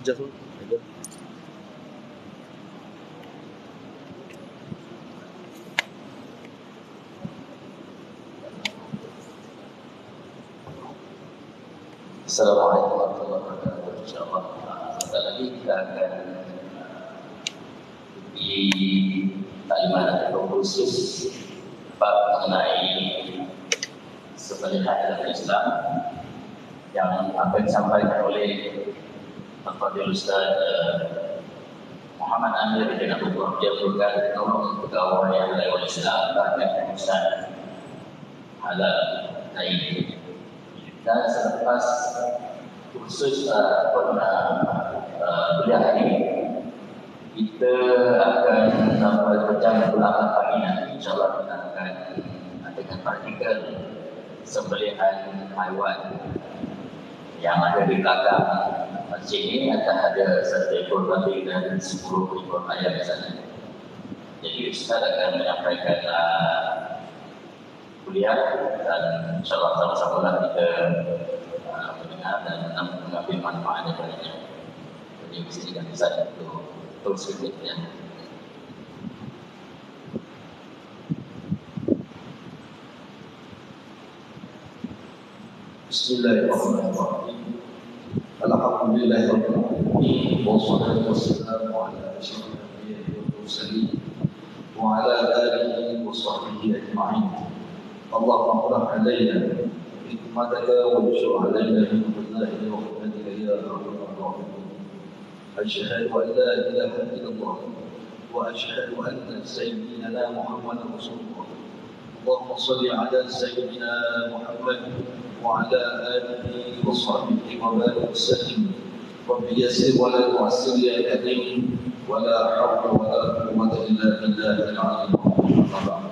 ajar tu. Ajar. Assalamualaikum warahmatullahi wabarakatuh. InsyaAllah sebentar lagi kita akan di taklimat atau khusus bab mengenai sepelihan dalam Islam yang akan disampaikan oleh Al-Fadhil Ustaz Muhammad Amir bin Abdullah. Dia merupakan penolong pegawai Halal Islam bahkan Ustaz Halal Naib. Dan selepas khusus kuliah ini, kita akan sampai ke jam 8 pagi nanti. InsyaAllah kita akan adakan praktikal sembelihan haiwan yang ada di belakang masjid ini. Akan ada 1 ekor babi dan 10 ekor ayam di sana. Jadi Ustaz akan menyampaikan kuliah dan insyaAllah sama-sama kita mendengar dan mengambil manfaat daripadanya. Jadi di sini kami bisa untuk terus berikutnya. Bismillahirrahmanirrahim. Alhamdulillahirabbil alamin wassalatu wassalamu ala asyrafil anbiya'i wal mursalin wa ala alihi wa sahbihi ajma'in. اللهم افتح علينا حكمتك وانشر علينا من فضلك ورحمتك يا ارحم الراحمين. اشهد ان لا اله الا الله واشهد ان سيدنا محمدا رسول الله. اللهم صل على سيدنا محمد وعلى اله وصحبه وبارك وسلم. رب يسر ولا تعسر يا كريم ولا حول ولا قوه الا بالله العلي العظيم.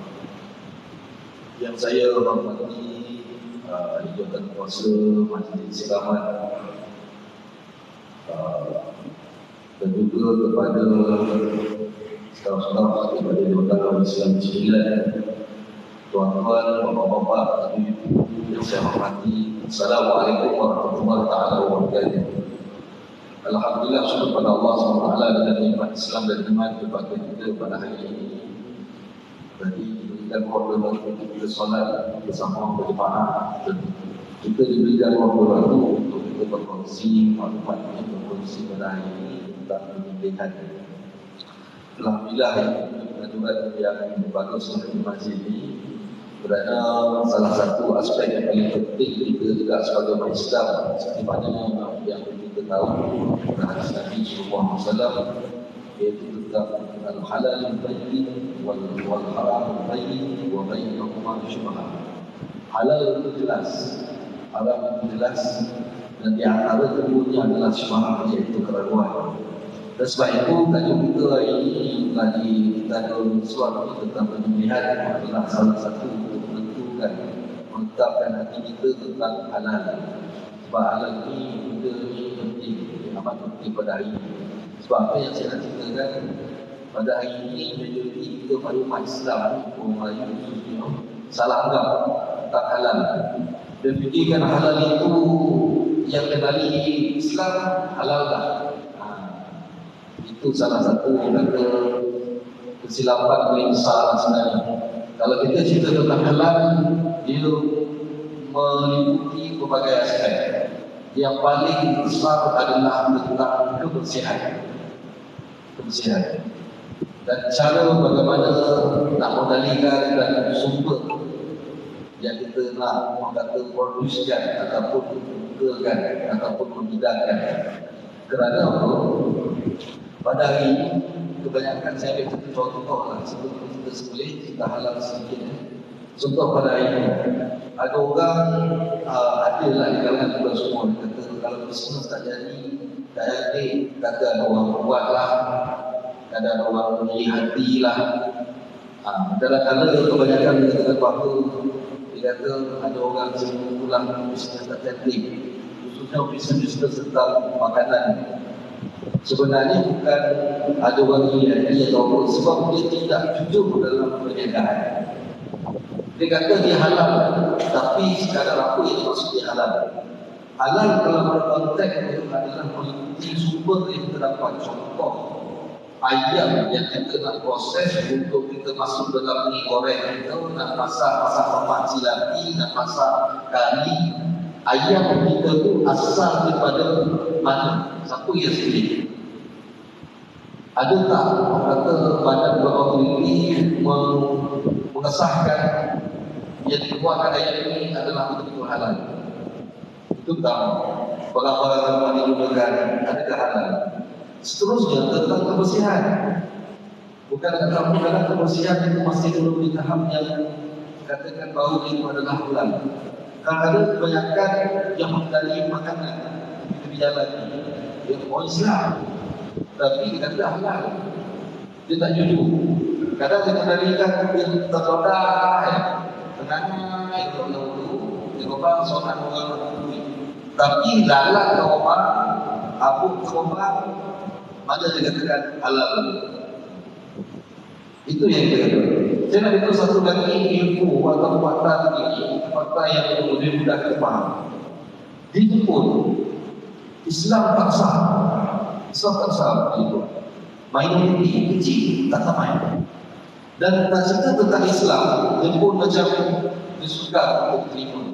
Yang saya hormati Jawatan Kuasa Majlis Selamat dan juga kepada staf-staf daripada Jawatan Islam Sembilan, tuan-tuan, bapak-bapak, ibu-ibu yang saya hormati. Assalamualaikum warahmatullahi wabarakatuh. Alhamdulillah, syukur kepada Allah SWT dengan nikmat Islam dan iman kepada kita pada hari ini. Jadi dan waktu kita solat bersama berjemaah, kita diberikan waktu untuk kita berkongsi maklumat ini, berkongsi pada hari ini tentang pendidikan. Alhamdulillah, pengajuan yang bagus di masjid ini kerana salah satu aspek yang paling penting kita juga sebagai umat Islam, seperti mana yang kita tahu pada hadis Nabi SAW, iaitu tentang al-halal bayyin wal haram bayyin wa bainahuma syubhah. Halal itu jelas, haram itu jelas, dan di antara keduanya adalah syubhah, iaitu keraguan. Dan sebab itu tajuk kita hari ini lagi kita ada suatu tentang penyembelihan adalah salah satu untuk menentukan, menetapkan hati kita tentang halal. Sebab halal ini benda ini penting, amat penting pada hari ini. Sebab apa yang saya nak ceritakan pada hari ini, majoriti kita pada umat Islam, orang Melayu khususnya, salah anggap tentang halal. Dan fikirkan halal itu yang kenali Islam halal lah. Itu salah satu kata kesilapan paling besar sebenarnya. Kalau kita cerita tentang halal, dia meliputi berbagai aspek. Yang paling besar adalah tentang kebersihan. Kebersihan. Dan cara bagaimana nak mengendalikan dan sumber yang kita nak kata produksikan ataupun bukakan ataupun membidangkan. Kerana apa? Pada hari ini kebanyakan saya ambil satu contoh lah sebelum kita sembelih, kita halal sedikit. Contoh pada hari ini ada orang ada lah di kalangan kita semua kata kalau bisnes tak jadi, kata ada orang buat lah, ada orang memilih hati lah. Kadang-kadang kebanyakan dia kata waktu dia kata ada orang sebelum pulang bisnes tak jadi, khususnya bisnes tentang makanan. Sebenarnya bukan ada orang ini atau apa, sebab dia tidak jujur dalam perniagaan. Dia kata dia halal, tapi sekarang apa yang maksud dia halal? Halal dalam konteks itu adalah mengikuti sumber yang terdapat. Contoh ayam yang kita nak proses untuk kita masuk dalam mie goreng kita, nak masak lemak cilaki, nak masak kari. Ayam kita tu asal daripada mana? Siapa yang sendiri? Ada tak orang kata badan berautoriti mengesahkan yang dikeluarkan ayam ini adalah betul-betul halal? Itu pertama. Barang-barang yang digunakan adakah halal? Seterusnya tentang kebersihan. Bukan kadang-kadang kebersihan itu masih belum di tahap yang katakan bau itu adalah halal. Kadang-kadang kebanyakan yang mengendali makanan itu berjalan dia orang Islam, tapi dia kata halal. Dia tak jujur. Kadang dia kendalikan yang terdodah, tenangnya itu dia orang solat orang. Tapi lalat ke orang, abuk ke orang, maka dia katakan halal. Itu yang dia kata. Saya nak beritahu satu lagi ilmu atau fakta yang lebih mudah kita faham. Di Jepun, Islam tak sah. Islam tak sah itu. Minoriti kecil, tak ramai. Dan tak cerita tentang Islam, Jepun macam dia suka untuk terima.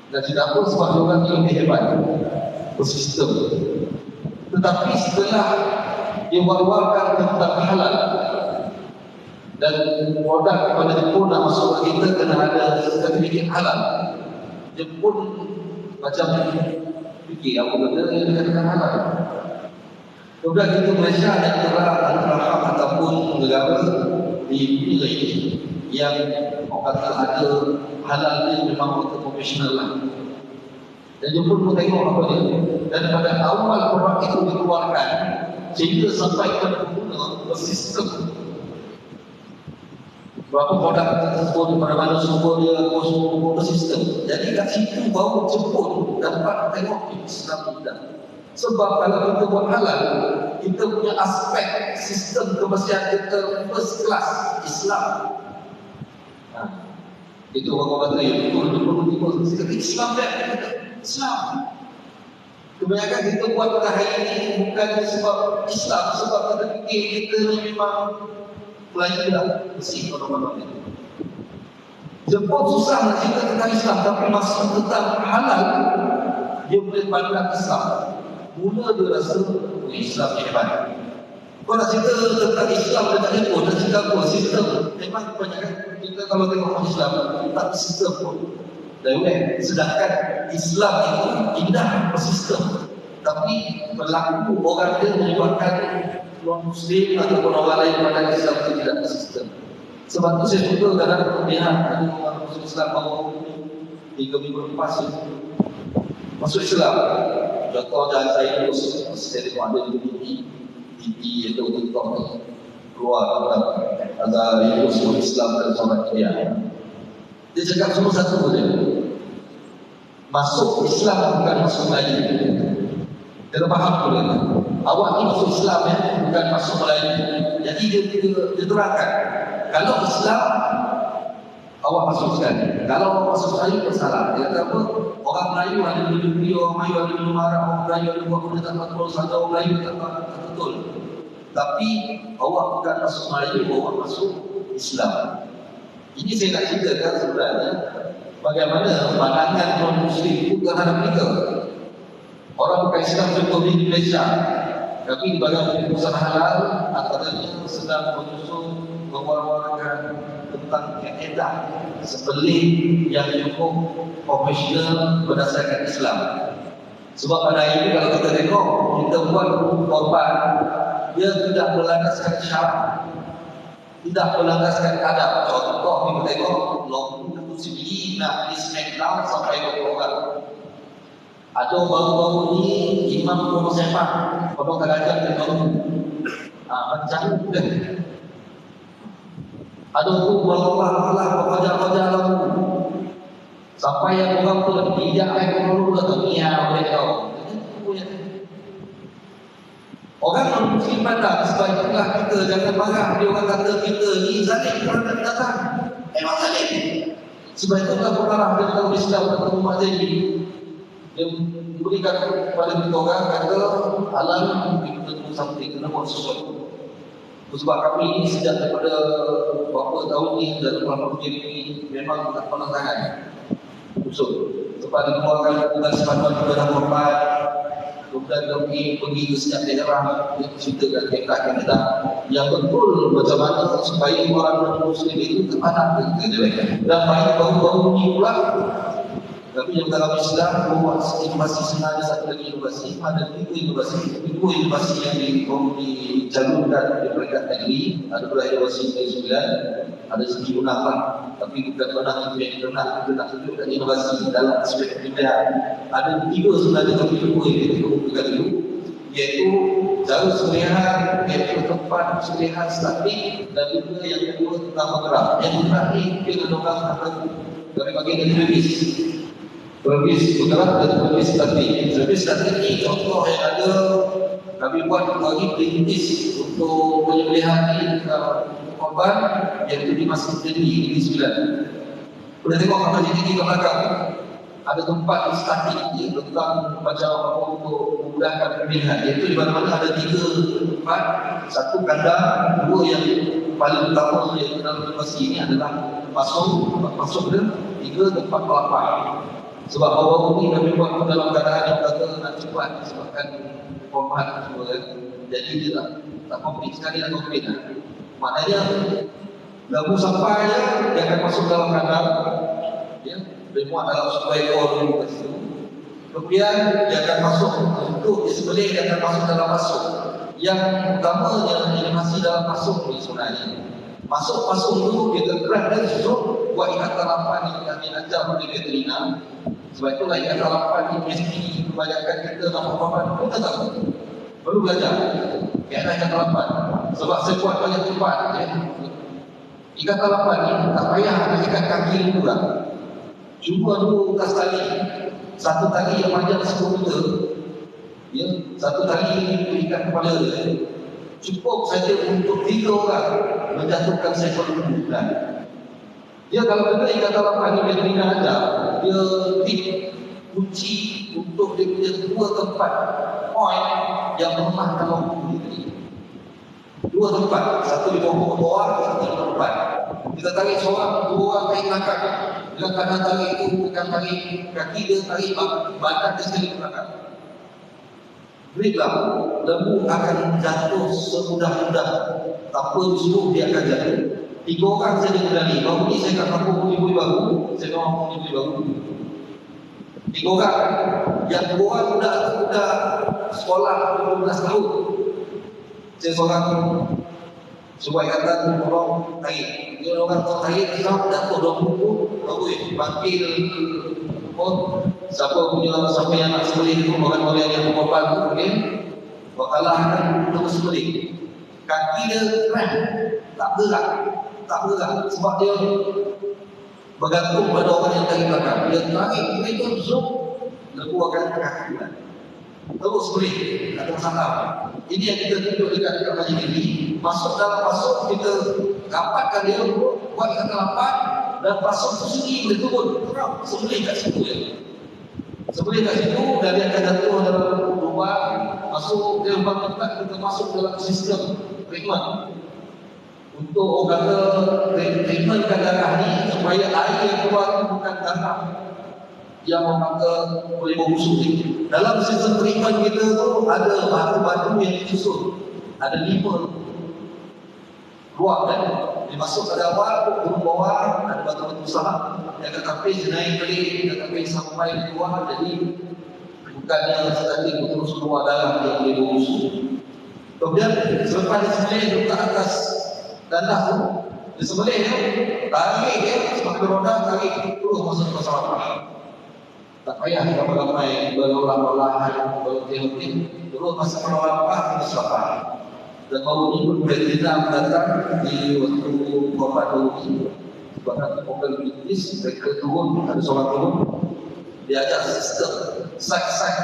Dan tidak pun sebab dia orang lebih hebat bersistem. Tetapi setelah dia wawarkan tentang halal dan produk kepada Jepun nak masuk ke kita kena ada sertifikat halal. Jepun macam fikir apa benda yang dikatakan halal. Kemudian kita Malaysia antara hak ataupun negara di dunia ini yang orang kata ada halal dia memang betul profesional lah. Dan Jepun pun tengok apa dia. Dan pada awal produk itu dikeluarkan sehingga sampai kepada pengguna bersistem. Berapa produk tersebut, pada mana sumber dia, semua bersistem. Jadi kat situ baru Jepun dapat tengok Islam tidak. Sebab kalau kita buat halal, kita punya aspek sistem kebersihan kita first class Islam. Itu orang kata yang betul-betul Islam tak? Islam. Kebanyakan kita buat pada hari ini bukan sebab Islam, sebab kita fikir kita ni memang Melayu dah bersih orang-orang itu. Jepun susah nak cerita tentang Islam, tapi masuk tentang halal, dia boleh pandang Islam. Mula dia rasa Islam hebat. Kau nak cerita tentang Islam dekat Jepun, nak cerita apa? Sistem. Memang kebanyakan kita kalau tengok orang Islam, tak sistem pun. Sedangkan Islam itu indah bersistem. Tapi berlaku orang dia menyebabkan non-Muslim ataupun orang lain pada Islam itu tidak bersistem. Sebab itu saya suka kadang melihat ada orang masuk Islam baru 3 minggu lepas masuk Islam. Contoh jalan saya terus saya tengok ada di TV atau TikTok keluar ada yang masuk Islam dan solat dia. Dia cakap semua satu saja. Masuk Islam bukan masuk Melayu. Kita faham tu dia. Awak ni masuk Islam ya, bukan masuk Melayu. Jadi dia terangkan. Kalau Islam awak masuk sekali. Kalau awak masuk Melayu bersalah. Dia kata apa? Orang Melayu ada minum dia, orang Melayu ada minum arak, orang Melayu ada buat benda tak betul, satu orang Melayu tak betul. Tapi awak bukan masuk Melayu, awak masuk Islam. Ini saya nak ceritakan sebenarnya bagaimana pandangan non-Muslim itu terhadap kita. Orang bukan Islam contoh di Malaysia, tapi di bagian pengurusan halal antaranya sedang menyusun mewar-warkan tentang kaedah sembelih yang cukup profesional berdasarkan Islam. Sebab pada hari ini kalau kita tengok, kita buat korban, dia tidak melandaskan syarat, tidak melandaskan adab. Contoh kita tengok logo itu sendiri nak di smackdown sampai 20 orang. Atau baru-baru ni imam pun sepak, pada kadang-kadang dia baru macam tu. Ada tu Allah berfajar-fajar lalu. Sampai yang orang tu tidak dulu dah dunia mereka. Orang non-Muslim pandang sebaliknya kita jangan marah dia orang kata kita ni zalim kerana datang. Memang zalim. Sebab itu kalau marah dia tahu Islam atau umat jadi Dia berikan kepada kita orang kata alam kita do something, kena buat sesuatu. Sebab kami ini sejak daripada beberapa tahun ni dalam melakukan JP memang tak pernah tahan usul. Sebab dikeluarkan tugas panduan kepada korban, kemudian pergi ke setiap daerah, dia ceritakan dekat Canada yang betul macam mana supaya orang Muslim itu terpanah dan baik baru-baru ni pula kami yang dalam Islam membuat inovasi sebenarnya satu lagi inovasi, ada tiga inovasi yang dijalurkan di peringkat negeri. Ada pula inovasi negeri 9, ada segi munafak, tapi bukan menang itu yang kita nak tunjukkan inovasi dalam aspek pendidikan. Ada tiga sebenarnya tapi dua yang kita bukan dulu, iaitu jalur selihan, iaitu tempat selihan statik, dan juga yang kedua tentang bergerak. Yang terakhir kita orang akan kami bagi dari servis bergerak dan servis statik. Servis statik ini contoh yang ada kami buat bagi perintis untuk penyembelihan korban iaitu di Masjid Tinggi Negeri 9. Boleh tengok kapal tinggi ke belakang, ada tempat statik tentang macam apa untuk memudahkan pemilihan, iaitu di mana-mana ada tiga tempat, satu kandang, dua yang paling utama iaitu dalam inovasi ini adalah masuk dia, tiga tempat pelapak. Sebab baru-baru ni kami buat dalam keadaan yang kata nak cepat sebabkan korban semua kan. Jadi dia tak komplit sekali nak komplit lah. Maknanya lampu sampai dia akan masuk dalam kandang, ya, dia muat dalam sebuah ekor dulu kat situ. Kemudian dia akan masuk untuk disembelih, dia akan masuk dalam pasuk. Yang utama yang masih dalam pasuk ni sebenarnya. Masuk dulu kita gerak dan susun buat ikatan lapan yang kami ajar oleh veterina. Sebab itulah ikatan lapan ni mesti kebanyakan kita nak apa-apa kita tak perlu belajar ikatan lapan. Sebab saya buat banyak tempat ikatan lapan ni tak payah nak ikat kaki dulu lah. Cuma dulu atas tali, satu tali yang panjang 10 meter, ya, satu tali ikat kepala dia, cukup saja untuk 3 orang menjatuhkan seekor bulan. Dia kalau kena ikatan lapan ni veterina ajar, dia tip kunci untuk dia punya 2 tempat point yang melemah kalau tadi. 2 tempat, satu di bawah, satu di depan. Kita tarik seorang, 2 orang tarik belakang. Bila kanan tarik itu, bukan tarik kaki dia, tarik badan dia sekali ke belakang. Berilah, lembu akan jatuh semudah-mudah. Tanpa disuruh dia akan jatuh. 3 orang saja kendali. Baru ni saya akan mampu beli baru. Saya akan mampu beli baru. 3 orang. Yang 2 orang sudah sekolah 15 tahun. Saya seorang sebuah ikatan orang tarik. Dia orang tarik, Islam jatuh 20 baru panggil siapa yang nak sembelih itu, orang-orang yang berkorban itu mungkin bakalah akan terus sembelih. Kaki dia kram, tak bergerak sebab dia bergantung pada orang yang tarik belakang. Dia tarik, dia itu zoom, lembu akan kaki terus sembelih, tak ada masalah. Ini yang kita tunjuk dekat majlis ini. Masuk dalam pasuk, kita rapatkan dia, buat ikatan lapan, dan pasuk itu sendiri boleh turun, terang, sembelih kat situ je. Sembelih kat situ, dan dia akan jatuh dalam lubang, masuk, dia lubang tempat kita masuk dalam sistem treatment. Untuk orang kata, treatmentkan darah ni, supaya air yang keluar itu bukan darah yang orang kata boleh membusuk. Dalam sistem treatment kita tu, ada batu-batu yang disusun. Ada 5 ruang kan, dia masuk pada awal, turun bawah, ada batu-batu besar, dia akan tapis, dia naik balik, dia tapis sampai keluar. Jadi bukannya sekali terus keluar darah yang boleh membusuk. Kemudian selepas dia sembelih ke atas tandas tu, dia sembelih dia, tarik dia sebagai roda, tarik terus masuk ke salah. Tak payah ramai-ramai berolah-olahan, berhenti-henti, terus masuk ke lampah, terus lapar. Dan baru ini pun veterina datang di waktu korban dulu ini. Sebab nanti korban kritis, mereka turun, ada seorang turun, dia ajak sistem, sak-sak,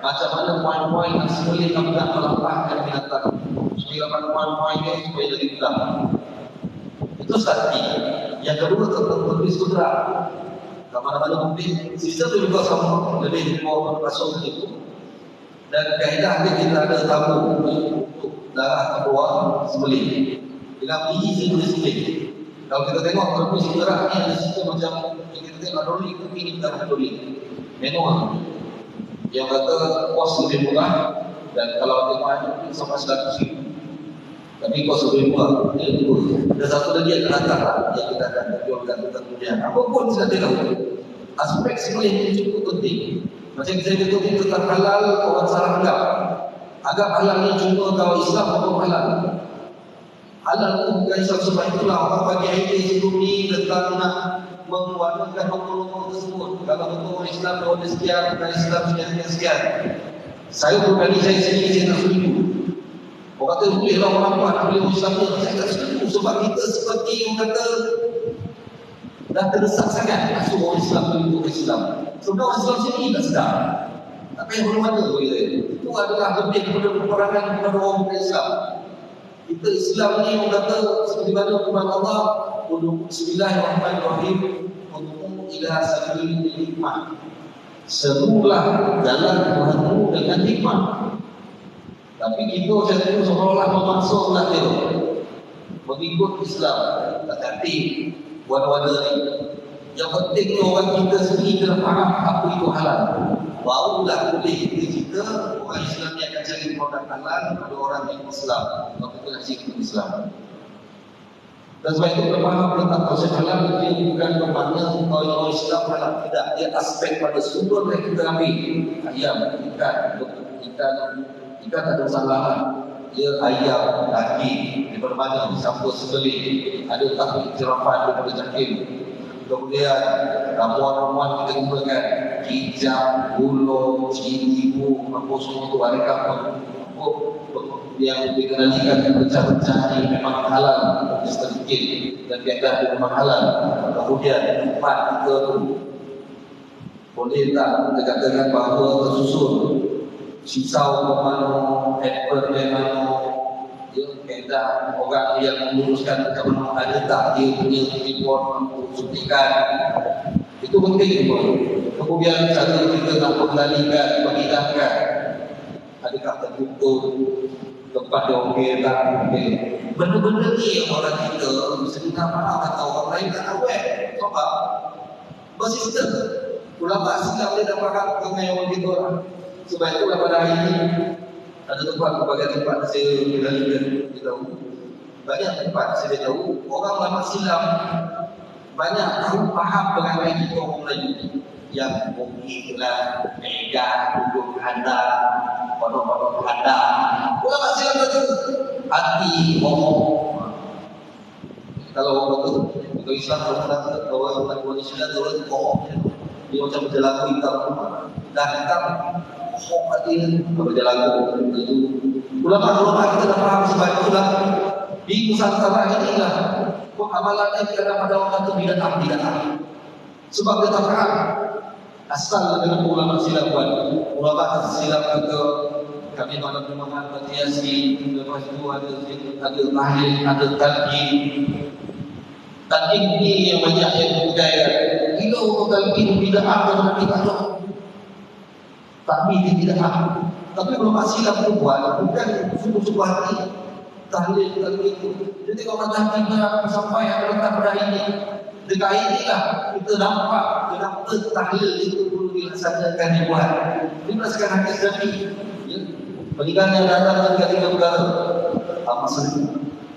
macam mana poin-poin yang sembelih kami nak melampahkan binatang. Supaya poin-poin dia supaya jadi bilang. Itu strategi. Yang kedua tentang bervis kudrat. Kat mana-mana mungkin sistem juga sama, lebih bawah masuk itu. Dan kaedah kita ada tamu untuk darah keluar sembelih dengan biji sembelih. Kalau kita tengok perpus darah ni ada sistem macam kita tengok doli itu ini darah doli. Manual. Yang kata kos lebih murah dan kalau tengok ada sampai 100,000. Tapi kos lebih murah. Ini itu. Dan satu lagi yang akan yang kita akan jualkan kemudian. Apapun saya tahu. Aspek sembelih ini cukup penting. Macam saya kata tentang halal, orang salah anggap. Anggap halal ni cuma kalau Islam atau halal. Halal itu bukan sebab itulah orang bagi idea sebelum ni tentang nak mewarnakan nomor-nomor tersebut. Kalau betul orang Islam orang sekian, bukan Islam sekian. Saya berkali saya sendiri saya tak setuju. Orang kata bolehlah orang buat, boleh orang Islam pun. Saya tak setuju sebab kita seperti orang kata dah terdesak sangat masuk orang Islam untuk Islam. Sebenarnya orang Islam sini tak sedar. Tak payah mana-mana kita. Itu adalah lebih kepada peperangan kepada orang bukan Islam. Kita Islam ni orang kata seperti mana firman Allah, Bismillahirrahmanirrahim, Ud'u ila sabilil hikmah. Serulah jalan Tuhanmu dengan hikmah. Tapi kita macam tu seolah-olah memaksa nak dia mengikut Islam. Tak hati warna-warna ni. Yang penting orang kita sendiri kena faham apa itu halal. Barulah boleh kita orang Islam yang akan cari produk halal pada orang yang Islam. Kalau kita nak cari Islam. Dan sebab itu berfaham tentang konsep halal dia bukan bermakna orang Islam halal. Tidak. Dia aspek pada sumber yang kita ambil. Ayam, ikan tak ada masalah. Dia ayam, daging, daripada mana sampai sembelih. Ada tak iktirafan daripada daging. Kemudian ramuan-ramuan kita gunakan hijab, gula, cilibu, apa semua itu adakah yang dikenalikan pecah-pecah ini memang halal sedikit dan biarkan dia memang halal. Kemudian tempat kita tu boleh tak kita katakan bahawa tersusun sisau ke mana, apple ke mana, dia kaedah orang yang menguruskan ke mana, ada tak dia punya report untuk suntikan. Itu penting pun. Kemudian cara kita nak mengendalikan, menghidangkan, adakah tertutup, tempat dia okey tak okey. Benda-benda ni yang orang kita mesti minta maaf atau orang lain tak tahu sebab bersistem. Ulama Islam dia dah faham dengan orang kita. Sebab itulah pada hari ini ada tempat berbagai tempat saya tahu. Banyak tempat saya tahu orang ulama Islam banyak tahu faham perangai kita orang Melayu yang mungkinlah mega duduk handal pondok-pondok handal. Ulama Islam itu hati ngomong. Kalau orang itu Islam orang Islam orang ngomong dia macam berjalan hitam dan hitam hati berjalan itu. Ulama kita dah faham sebab itulah di Nusantara ini lah amalan yang kadang pada orang itu bid'ah. Sebab dia tak faham asal dengan ulama silap buat. Ulama silap itu kami pada permohonan berhiasi, lepas itu ada tahlil, ada talqin. Talqin ini yang banyak yang budaya. Gila orang talqin bid'ah dan bid'ah. Tapi dia tidak faham. Tapi ulama silap itu buat bukan sungguh-sungguh hati. Tahlil itu. Jadi kalau macam kita sampai yang letak pada ini, dekat inilah kita nampak kenapa tahlil itu perlu dilaksanakan dibuat. Ini berdasarkan hadis Nabi. Ya. Pernikahan yang datang dari tiga perkara.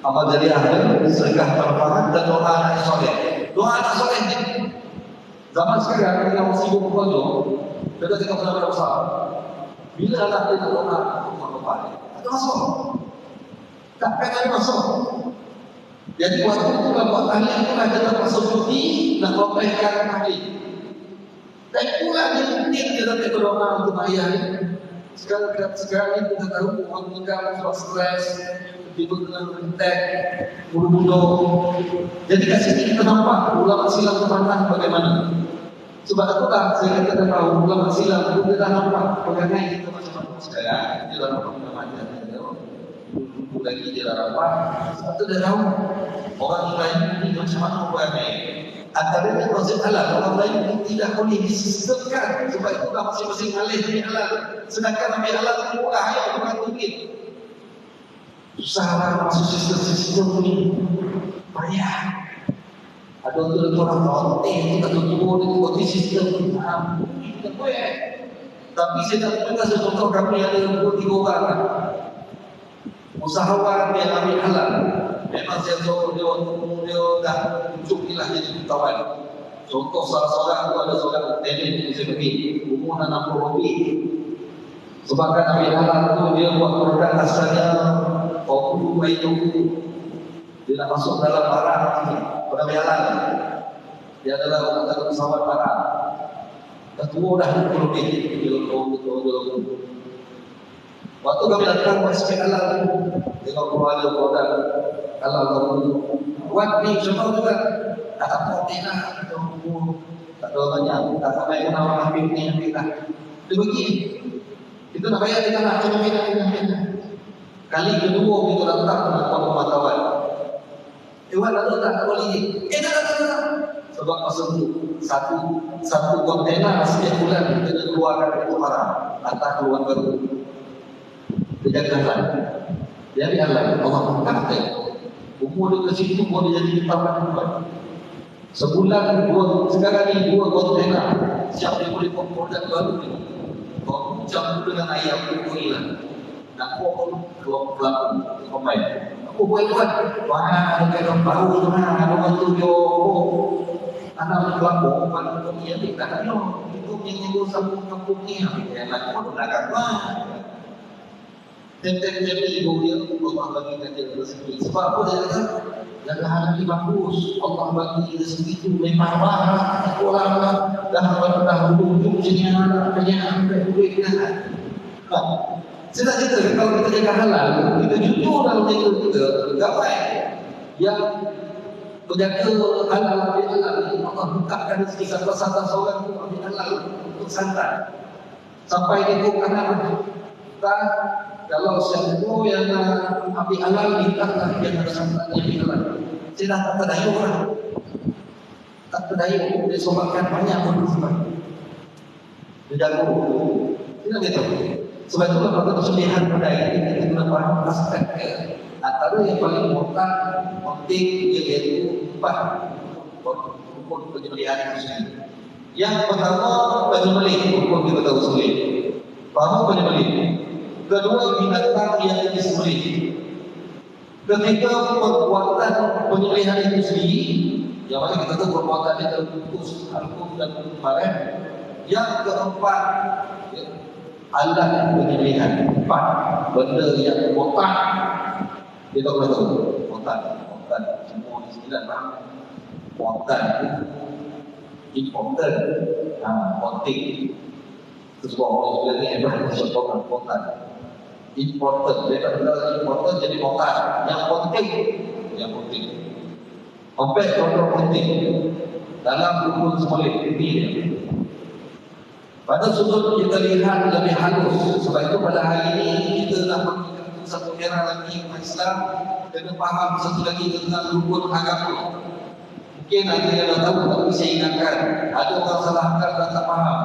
Amal dari ahli, sedekah terpangan dan doa anak soleh. Doa anak soleh ni. Zaman sekarang kita masih sibuk berdoa. Kita tengok benar-benar besar. Bila anak dia nak doa, apa? Ada masuk. Takkan ada masuk. Jadi waktu itu buat ahli itu ada termasuk cuti nak memperbaikkan ahli. Dan itulah dia mungkin dia dapat berdoa untuk ayah ni. Sekarang ni kita tahu orang meninggal sebab stres, tiba dengan rentek, buru-buru. Jadi kat sini kita nampak ulama silam kemana bagaimana. Sebab itulah saya kata tahu ulama silam itu kita nampak pegangan kita macam-macam sekarang. Dia dah nampak macam-macam. Lagi dia dah nampak. Sebab itu dia tahu orang lain ini macam mana pegangan. Antaranya konsep halal, orang lain tidak boleh disistemkan. Sebab itu dah masing-masing alih halal. Sedangkan ambil halal itu murah, ya, bukan mungkin. Susah masuk sistem ni. Payah. Ada orang konten, ada tubuh, ada sistem. Tidak boleh. Tapi saya tak juga secontoh kami ada 2-3 orang. Usahawan yang ambil halal. Memang saya tahu dia dah cukupilah jadi kawan. Contoh salah seorang itu ada seorang teknik yang saya pergi, umur 60 lebih. Sebabkan ambil halal itu dia buat produk asalnya kopi, itu dia nak masuk dalam barang pengambilan. Dia adalah antara pesawat barang. Dah tua dah 60 lebih. Dia waktu kami datang masuk halal itu, tengok keluarga produk halal itu. Buat ni semua juga tak apa lah, tak ada banyak, tak sampai kena orang ambil ni lah. Dia bagi, itu nak bayar kita nak ambil. Kali kedua kita datang dengan pemantauan. Wan ada tak boleh? Tak. Sebab masa itu satu kontainer setiap bulan kita keluarkan itu barang, atau keluar baru. Kejagaan. Jadi Allah berkata, umur dia ke situ boleh jadi taman. Sebulan sekarang ni 2 kontainer. Siapa yang boleh produk baru ni? Kau campur dengan ayam pukul lah. Nak pokok keluar pelaku pemain. Aku buat. Wah, ada baru mana? Ada bantu yo. Anak pelaku pemain tu dia tidak ada. Itu yang nyebut sambung kampung ni. Yang nak pun nak apa? Jadi ibu dia Allah bagi kita rezeki. Sebab apa dia kata? Jaga hati bagus. Allah bagi rezeki itu memang mahal. Orang dah hujung sini banyak duit kan. Saya tak cerita kalau kita jaga halal, kita jujur dalam jaga kita, gapai yang berjaga halal ambil halal ini. Allah bukakan rezeki satu-satu seorang itu ambil halal untuk santai. Sampai dia kok anak kalau siapa yang ambil halal mintalah yang ada santan yang halal. Saya dah tak terdayung lah. Tak terdayung. Dia sobatkan banyak pun sebab dia jago. Tidak betul. Sebab itu pada kesedihan pada ini kita kena faham aspek antara yang paling penting iaitu 4 rukun penyembelihan itu sendiri. Yang pertama penyembelih, rukun kita tahu sendiri. Faham penyembelih. Kedua, binatang yang disembelih. Ketiga, perbuatan penyembelihan itu sendiri. Yang mana kita tahu perbuatan yang terputus, hukum dan kemarin. Yang keempat, alat penyembelihan. 4 benda yang kotak. Kita boleh tahu kotak semua di 9 faham. Kotak important, penting. Terus orang ni hebat sebab kotak. Important, dia tak benar important jadi kotak. Yang penting. Sampai kontrol penting dalam rukun sembelih ini dia. Pada sudut kita lihat lebih halus. Sebab itu pada hari ini kita nak mengingatkan satu era lagi Islam kena faham satu lagi tentang rukun agama. Mungkin ada yang dah tahu tapi saya ingatkan. Ada orang salah akal dan tak faham.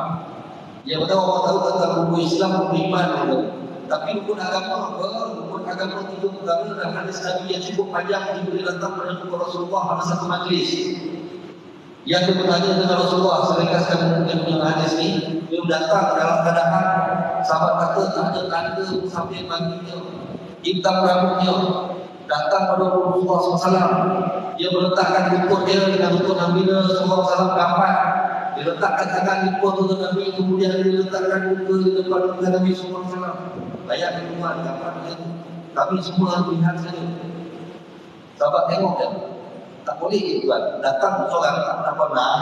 Yang betul orang tahu tentang rukun Islam, rukun iman itu. Tapi rukun agama apa? Rukun agama 3 perkara dan hadis Nabi yang cukup panjang diberi datang pada Rasulullah pada satu majlis. Yang dia bertanya dengan Rasulullah, saya ringkaskan mungkin punya hadis ni. Dia datang dalam keadaan sahabat kata tak ada tanda sampai baginya, hitam rambutnya, datang pada Rasulullah SAW. Dia meletakkan lutut dia dengan lutut Nabi SAW dapat. Dia letakkan tangan di lutut Nabi, kemudian dia letakkan muka di depan muka Nabi SAW. Bayar di rumah dapat dia. Kami semua lihat saja. Sahabat tengok dia. Tak boleh tuan. Datang seorang tak pernah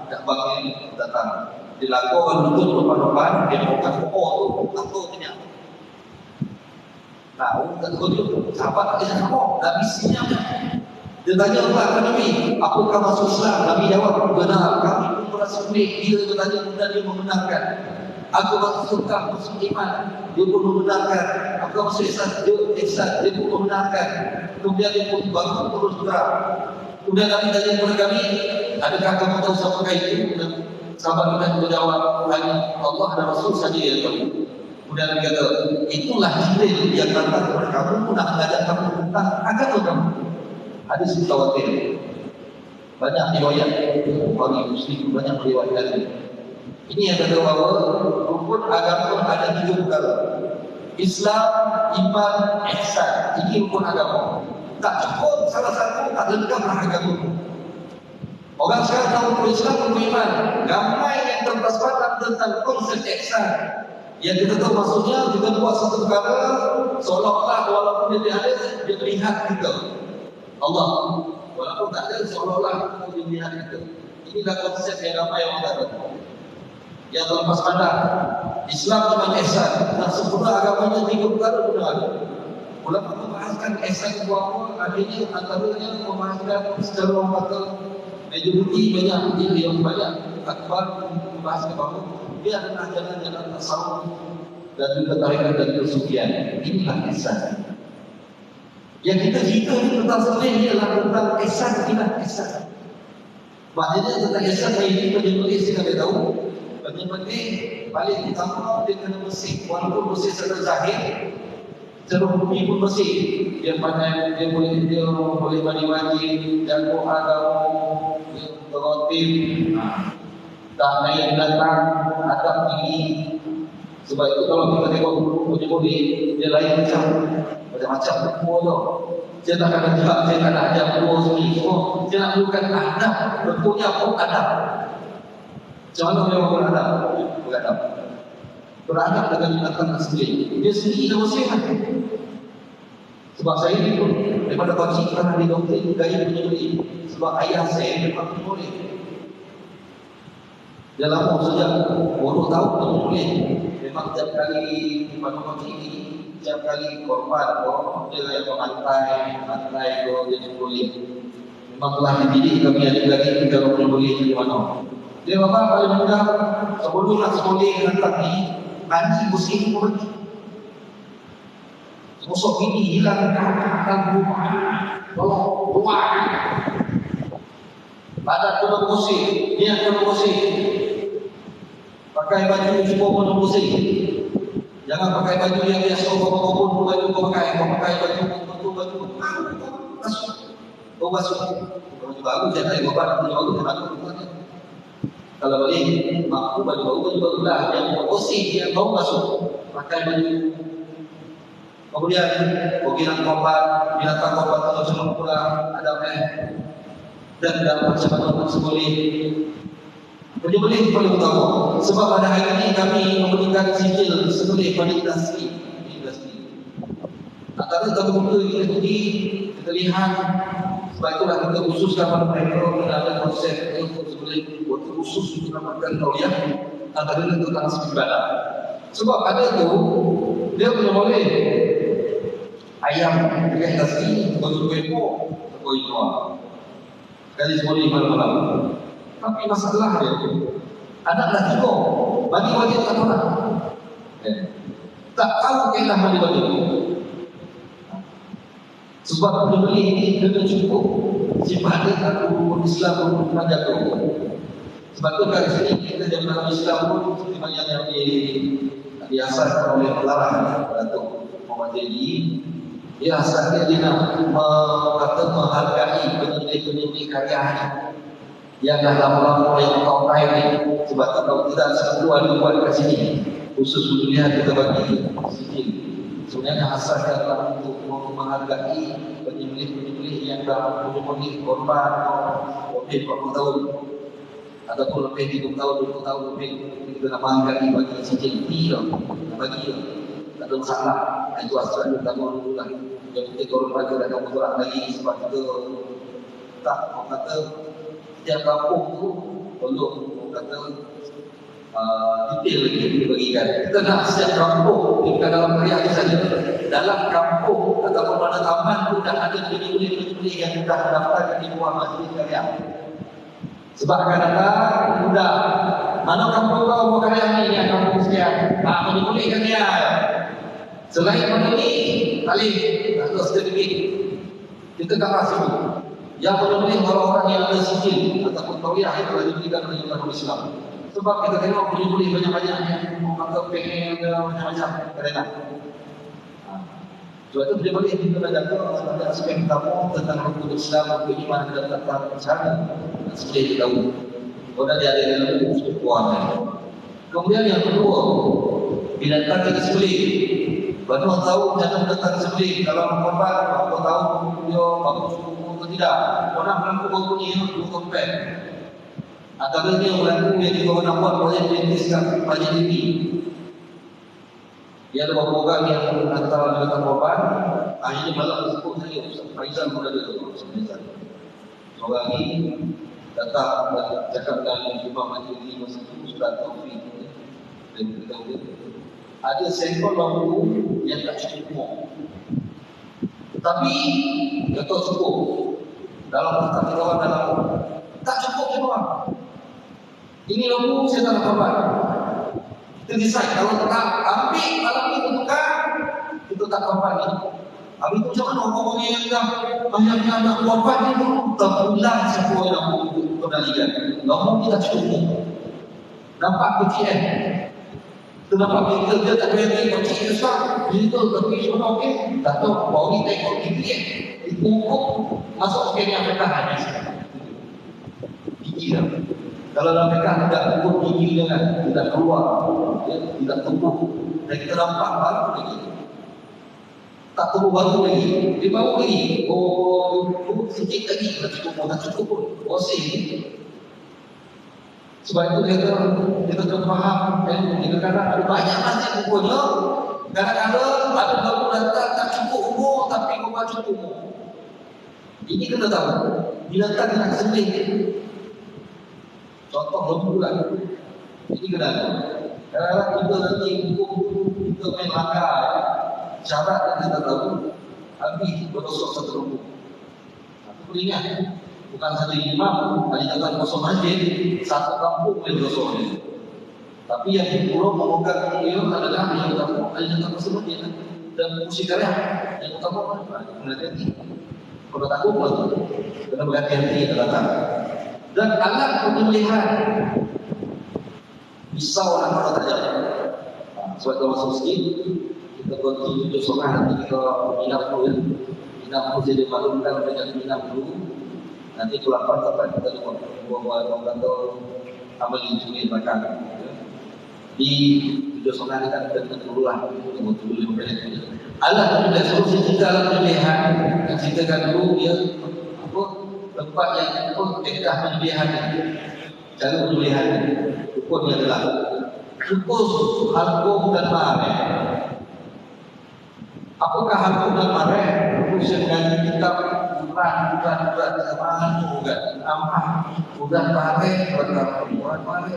tak bagi datang. Dilakukan lutut depan-depan, dia bukan pokok tu, atau tidak. Tahu tak betul? Sahabat tak kisah apa? Nabi siap. Dia tanya apa Nabi? Apakah masuk Islam? Nabi jawab, benar. Kami pun merasa pelik. Bila dia tanya, kemudian dia membenarkan. Aku masuk Islam, masuk iman. Dia pun membenarkan. Aku masuk Islam, dia pun membenarkan. Kemudian dia pun baru terus gerak. Kemudian Nabi tanya kepada kami, adakah kamu tahu siapakah itu? Sahabat kita menjawab, hanya Allah dan Rasul saja yang tahu. Kemudian Nabi kata, itulah Jibril yang datang kepada kamu nak mengajak kamu tentang agama kamu. Hadis mutawatir. Banyak riwayat Bukhari Muslim banyak riwayat. Ini yang kata bahawa rukun agama ada 3 perkara. Islam, iman, ihsan. Ini rukun agama. Tak cukup salah satu, tak lengkaplah agama. Orang sekarang tahu rukun Islam, rukun iman. Ramai yang terpespadan tentang konsep ihsan. Yang kita tahu maksudnya kita buat satu perkara seolah-olah walaupun dia ada, dia melihat kita. Allah, walaupun tak ada, seolah-olah dia melihat kita. Inilah konsep yang ramai orang tak tahu. Yang terlepas pandang Islam cuma ihsan. Nak sempurna agamanya 3 perkara pun ada. Ulama membahaskan ihsan itu apa? Adanya antaranya membahaskan secara orang kata majoriti banyak yang banyak akbar membahaskan bahawa dia adalah jalan-jalan tasawuf dan juga tarikat dan kesucian. Inilah ihsan. Yang kita cerita ini tentang sebenarnya ialah tentang ihsan, tidak ihsan. Maknanya tentang ihsan ini penulis kita tahu. Penulis paling utama dia kena bersih. Walaupun bersih secara zahir, secara bumi pun bersih. Dia pandai, dia boleh mandi-mandi, dan agama, dia berotip, tak naik datang, adab tinggi. Sebab itu kalau kita tengok boleh dia lain macam semua tu. Dia tak akan jawab, dia tak nak ajak semua semua. Dia nak menunjukkan adab, bentuknya pun adab. Macam mana dia beradab? Beradab dengan binatang asli. Dia sendiri dah bersih. Sebab saya ni pun daripada pagi kerana di doktrin gaya penyembelih. Sebab ayah saya memang penyembelih. Dia lama sejak 20 tahun penyembelih. Memang setiap kali pada pagi ini, setiap kali korban dia yang memantai dia penyembelih. Memang telah dididik kami adik-adik kalau penyembelih di mana. Dia bapa paling mudah sebelum nak sekolah hantar ni mandi bersih pun mandi. Musuh ini hilang akan rumah. Kalau rumah badan kena bersih, dia kena bersih. Pakai baju cukup pun bersih. Jangan pakai baju yang biasa kau baju kau pakai baju baju kau basuh. Baju baru jangan kau pakai baju baru. Kalau boleh, mampu baju baru lah yang bersih, yang bau masuk, pakai baju. Kemudian, binatang korban atau cuma pulang, ada dan macam-macam seboleh. Penyembelih paling utama. Sebab pada hari ini kami memberikan sijil sembelih pada industri. Antara tamu-tamu kita pergi, kita lihat. Sebab itulah kita khususkan pada mereka ada konsep untuk sembelih khusus untuk dapatkan tauliah antara tentang ibadah. Sebab ada tu dia boleh ayam dengan nasi berkumpul berkumpul kali semua malam-malam. Tapi masalah dia anak lagi kok bagi-bagi tak tahu tak tahu kailah bagi-bagi. Sebab penyembelih ini kena cukup sifatnya aku Islam pun menjaga. Sebab itu kat sini kita dalam dalam Islam pun seperti banyak yang diasaskan oleh pelarang Datuk Muhammad Jadi. Dia asalnya dia nak menghargai penyembelih karya yang dah lama-lama yang kau kain ni. Sebab tu kalau tidak satu ada buat kat sini khusus penyembelihan kita bagi sikit. Sebenarnya asalnya adalah untuk menghargai penyembelih-penyembelih yang dah menyembelih korban lebih 40 tahun ataupun lebih 30 tahun, 20 tahun lebih. Kita nak menghargai bagi sijil bagi tak ada masalah. Itu asal utama dulu lah. Yang penting korban kita dah kamu kurang lagi. Sebab kita tak kata setiap kampung tu perlu kata detail lagi dibagikan. Kita nak setiap kampung, bukan dalam karya saja, dalam kampung ataupun pada taman pun dah ada penyembelih-penyembelih yang dah daftar di bawah majlis karya. Sebab kadang-kadang mudah mana kampung kau buat karya ni yang kampung sekian penyembelih karya. Selain pada ni paling tak ada sedikit kita tak rasa Yang boleh orang-orang yang ada sifil ataupun tauhid yang telah diberikan oleh umat Islam. Sebab kita tengok boleh banyak-banyak yang mengatakan pengen macam-macam kerana. Sebab itu boleh kita belajar pada aspek kamu tentang rukun Islam, rukun iman dan tentang cara seperti itu tahu. Orang dia ada dalam kuat. Kemudian yang kedua, binatang yang disembelih. Baru tahu jangan binatang disembelih. Kalau korban, baru tahu dia bagus atau tidak. Orang berlaku bagus ni dua kompet. Antara dia berlaku yang dibawa nampak boleh diintiskan banyak ini. Dia ada beberapa orang yang antara binatang korban. Akhirnya malam tersebut saya Ustaz Faizal pun ada sebenarnya. Seorang ini datang dan cakap dengan Imam Majlis masa itu Ustaz Taufik dan beritahu dia ada sampel lampu yang tak cukup umur, tapi dia tahu cukup dalam perkatakan dalam tak cukup semua. Ini lampu saya tak kabar. Kita decide kalau tak ambil malam itu tukar, kita tak kabar ni. Habis itu macam mana orang-orang yang dah banyak anak wafat ni pun tak pulang semua lampu kendalikan. Lampu kita cukup. Nampak kecil Kenapa kita tak berani kecil besar? Itu tapi semua okey. Tak tahu bau ni tengok gigi dipukul masuk ke yang mereka habis. Gigi dah. Kalau mereka tidak pukul gigi dengan tidak keluar, tidak tumbuh. Dan kita nampak baru lagi. Tak tumbuh baru lagi. Dia baru lagi. Sedikit lagi. Tak cukup pun. Bosin. Sebab itu kita kena faham kita kadang ada banyak masjid umurnya, kadang-kadang ada baru datang tak cukup umur tapi rumah cukup umur. Ini kena tahu binatang nak sembelih. Contoh lembu lah. Ini kena tahu. Kadang-kadang kita nanti hukum kita main langgar syarat yang kita tahu habis berosok satu lembu. Aku ingat bukan satu imam, hanya datang kosong masjid, satu kampung yang kosong ni. Tapi yang di pulau memegang dia adalah yang utama, hanya datang kosong masjid dan musik karya yang utama berhati-hati. Kalau takut pun, kena berhati-hati datang. Dan alat penyembelihan pisau dan kalau tak jalan. Sebab kalau masuk sikit, kita berhenti 7 setengah nanti kita minap dulu ya. Minap dulu jadi maklumkan dengan minap dulu. Nanti kulapan sampai kita buat kata amal ini makan. Di video soal ini kan kita berulang untuk dulu lebih. Allah juga solusi kita dalam pilihan yang ceritakan dulu dia apa tempat yang apa dekat pilihan ini. Cara pilihan hukumnya adalah hukum hakum dan marah. Apakah hakum dan marah? Hukum dengan kitab bukan kesalahan bukan amat bukan pakai bukan pakai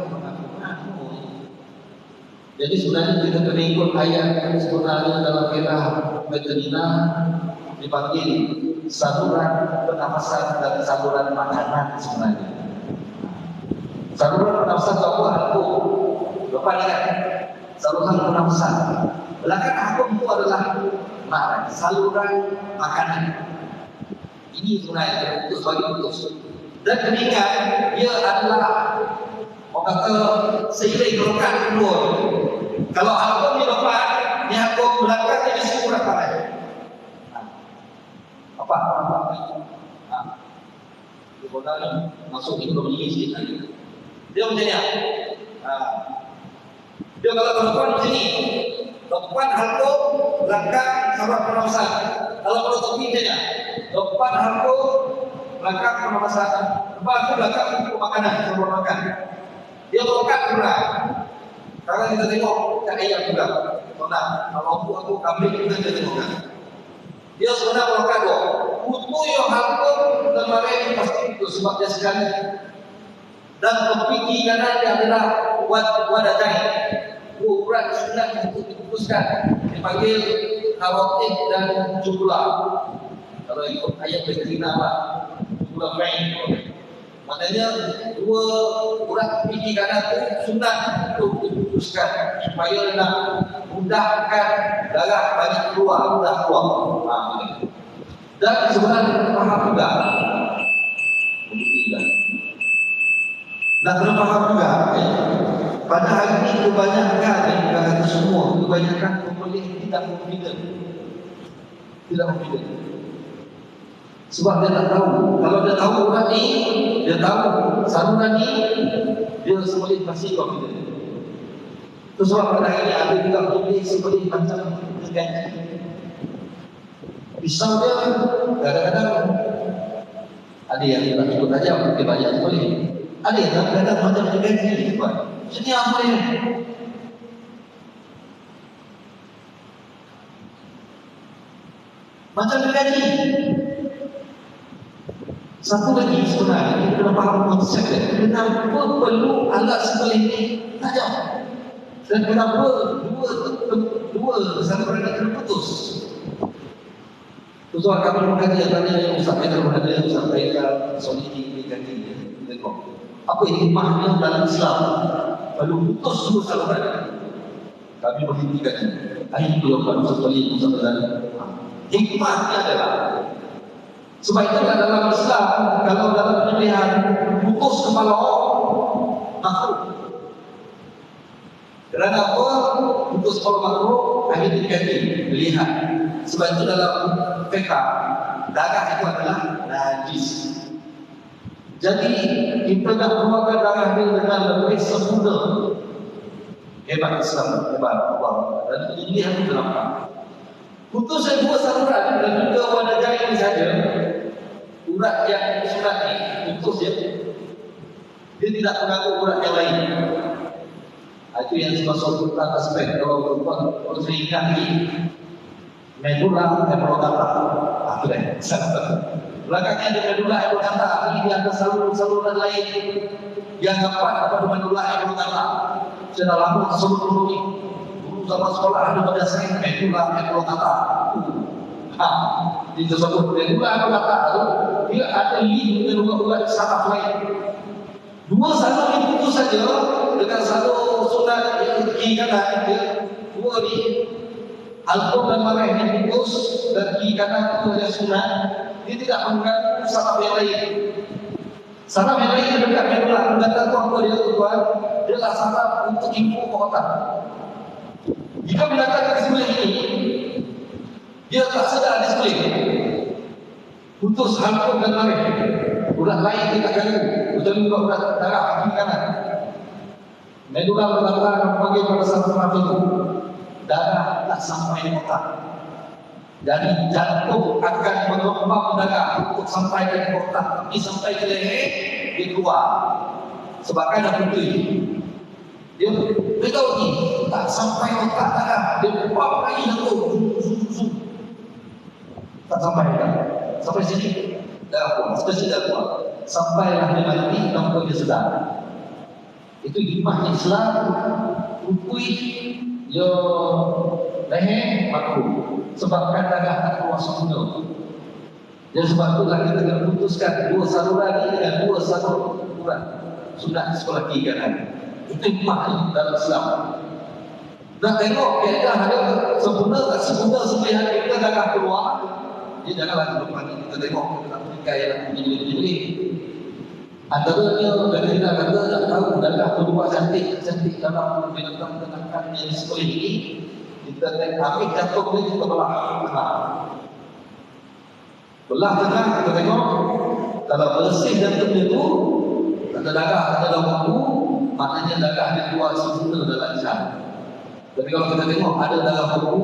jadi sebenarnya kita kena ikut ayat yang sebenarnya dalam kirah Madinah dipanggil saluran pernafasan dan saluran makanan sebenarnya. Saluran pernafasan itu apa? Lepas ni kan saluran pernafasan. Belakang aku itu adalah saluran makanan. Ini sebenarnya putus bagi putus. Dan keningat dia adalah orang kata seiring kerokat kedua. Kalau aku ni lepas, ni aku belakang jadi sekurang parai. Apa? Dia bodoh masuk itu begini sikit lagi. Dia macam ni. Dia kalau depan macam ni. Depan aku, belakang sahabat pernafasan. Kalau tepi macam ni. Depan aku, belakang pernafasan. Depan aku, belakang untuk makanan, sebelum makan. Dia merokat pula. Sekarang kita tengok kat ayat juga. Kalau aku kambing kita tengok kan. Dia sebenarnya merokat tu. Putu yang hampir kemarin pasti itu sebab dia sekali. Dan tepi kiri kanan dia adalah wadatai. Ukuran sunat untuk diputuskan. Dipanggil karotik dan jumlah. Kalau ikut ayat berkina lah, jumlah main. Maknanya dua urat pipi kanan itu sunat untuk diputuskan supaya nak mudahkan darah banyak keluar, mudah keluar. Dan sebenarnya kita faham juga Nak kena faham juga, pada hari ini kebanyakan, bukan kata semua, kebanyakan pembeli tidak confident. Tidak confident. Sebab dia tak tahu. Kalau dia tahu orang ni, dia tahu saluran ni, dia sembelih pasti confident. Itu sebab pada hari ini ada juga pembeli sembelih macam gaji. Pisau dia kadang-kadang ada yang tak cukup tajam, dia banyak sembelih. Ada yang kadang-kadang macam gaji. Sini apa ni? Macam gaji. Satu lagi sebenarnya kita kena faham konsep dia. Kenapa perlu alat sembelih ni tajam? Dan kenapa dua saluran ini kena putus? Itu sebab kami mengkaji yang tadi yang Ustaz Faisal berada, Ustaz Faisal Soliki di kaki dia. Tengok apa hikmahnya dalam Islam perlu putus dua saluran. Kami berhentikan ini. Ini belum baru sekali Ustaz Faisal. Hikmahnya adalah sebab itu dalam Islam, kalau dalam pilihan putus kepala makruh. Kerana apa? Putus kepala makruh hanya dikati melihat. Sebab itu dalam fiqh darah itu adalah najis. Jadi kita nak keluarkan darah ini dengan lebih sempurna. Hebat Islam, hebat Allah. Dan ini harus dilakukan. Putus dua saluran dan juga pada jari ini saja. Urat yang sunat ini putus je. Dia tidak mengganggu urat yang lain. Itu yang dimaksud tentang aspek. Kalau saya ingat ni medula oblongata. Itu dah. Belakangnya ada medula oblongata. Ini ada saluran lain yang dapat apa medula oblongata. Sudah lama seluruh ini. Sama sekolah ada pada saya medula oblongata. Di tersebut medula oblongata tu dia ada link dengan urat-urat saraf lain. Dua salur ini putus saja dengan satu sunat yang kiri kanan dia. Dua ni alkohol dan marah ini putus dan kiri kanan itu ada sunat. Dia tidak mengganggu saraf yang lain. Saraf yang lain dekat medula oblongata tu apa dia tuan? Dia adalah saraf untuk info ke otak. Jika binatang disembelih ini, dia tak sedar disembelih. Putus halkum dan marah. Urat lain tidak ganggu. Kecuali urat darah kiri kanan. Medula oblongata panggil pada saraf itu. Darah tak sampai di otak. Jadi jantung akan mengembang darah untuk sampai ke otak. Tapi sampai ke leher, dia keluar. Sebab ada putih. Dia beritahu ni, tak sampai otak darah. Dia pump lagi jantung. Tak sampai kan? Sampai sini dah pun, sampai sini dah pun. Sampailah dia mati, tanpa dia sedar. Itu hikmah Islam. Rukui yo leher makruh. Sebabkan darah tak keluar semula. Dan sebab itulah kita kena putuskan dua saluran ini dengan dua saluran sunat sekolah kiri kanan. Itu hikmah dalam Islam. Nak tengok kaedah ada sempurna tak sempurna sembelihan kita darah keluar. Dia janganlah depan kita tengok kita nak berikai lah pilih-pilih. Antaranya dan kita kata nak tahu darah keluar cantik dalam binatang ternakan yang seperti ini. Kita ambil jantung ni kita belah tengah. Belah tengah kita tengok kalau bersih jantung dia tu tak ada darah, tak ada bambu, maknanya darah dia keluar sempurna dalam Islam. Tapi kalau kita tengok ada darah bambu,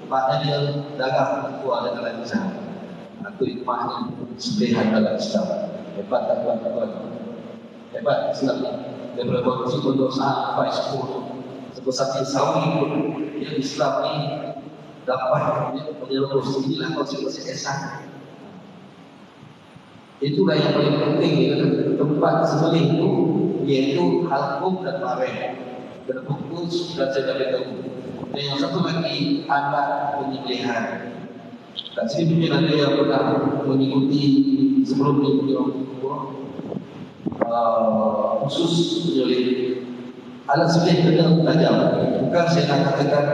maknanya darah keluar dalam Islam. Itu hikmahnya sembelihan dalam Islam. Hebat tak tuan-tuan? Hebat Islam ni. Daripada berkata dosa sampai 10 sebesar sawi pun yang Islam ni dapat menyelurus. Inilah konsekuensi Islam. Itulah yang paling penting ya, tempat sembelih itu iaitu halkum dan mareh. Kena putus dan saya beritahu. Dan yang satu lagi alat penyembelihan. Kat sini mungkin ada yang pernah mengikuti sebelum ini khusus penyembelih. Alat sembelih kena tajam. Bukan saya nak katakan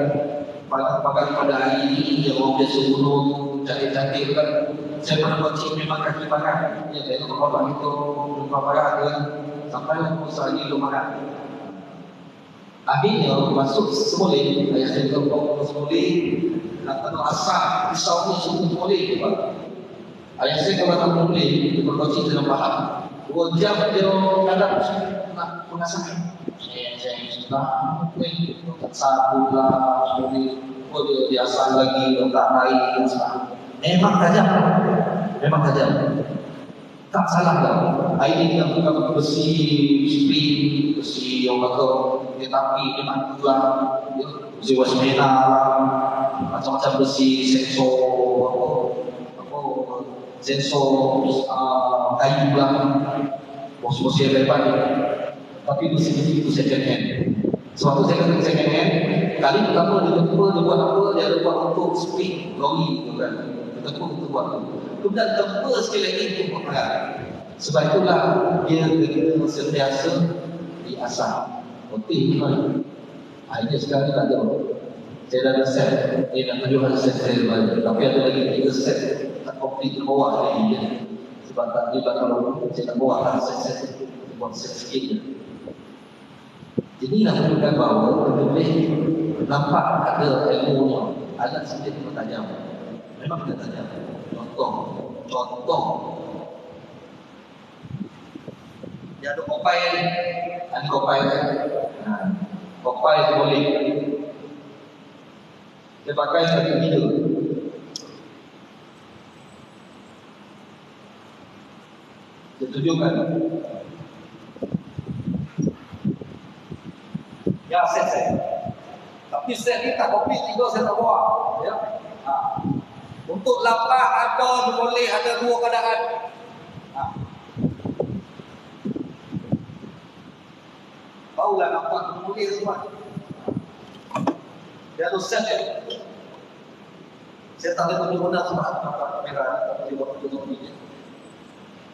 pakai pada hari ini yang orang biasa bunuh cantik-cantik kan. Saya pernah baca memang kaki pakai. Ya, saya tahu bapak itu lupa pakai kan. sampai usaha ini belum makan. Akhirnya masuk semulih, ayah saya kau semulih, nak tahu asal pisau ni semulih tu pak. Ayah saya kalau tak semulih, dia berkongsi dalam paham. 2 jam dia kadang nak pengasahan. Saya sudah sabu lah, semulih, dia biasa lagi tak naik asal. Memang tajam, memang tajam. Tak salah dah. Ini yang bukan besi spring, besi yang kata tetapi memang tulang, besi wasmena, macam-macam besi sensor, sensor kayu lah, bos-bos yang lebar. Tapi besi itu second hand. Suatu second hand, kali pertama dia buat apa? Dia buat untuk spring lori tu kan. Kita pun buat. Kemudian tempa sekali lagi untuk perang. Sebab itulah dia kena sentiasa diasah. Okey kan? Ini sekarang tak ada. Saya dah ada set. Dia nak tunjuk ada set saya balik. Tapi ada lagi 3 set. Tak komplit ke bawah lagi dia. Sebab tak dia kalau saya nak bawa kan set. Buat set sikit je. Jadi nak menunjukkan bahawa lebih nampak ada ilmunya. Ada sedikit bertajam. Memang kita tajam. Contoh dia ada kopai ni, ada kopai kopai tu boleh dia pakai sebagai hidup. Dia tunjukkan ya set tapi set ni tak kopi 3 saya tak bawa ya. Untuk lapak ada boleh ada 2 keadaan. Baulah nampak boleh semua. Dia tu set ya. Saya tak ada tunjuk benda sebab nampak kamera ni.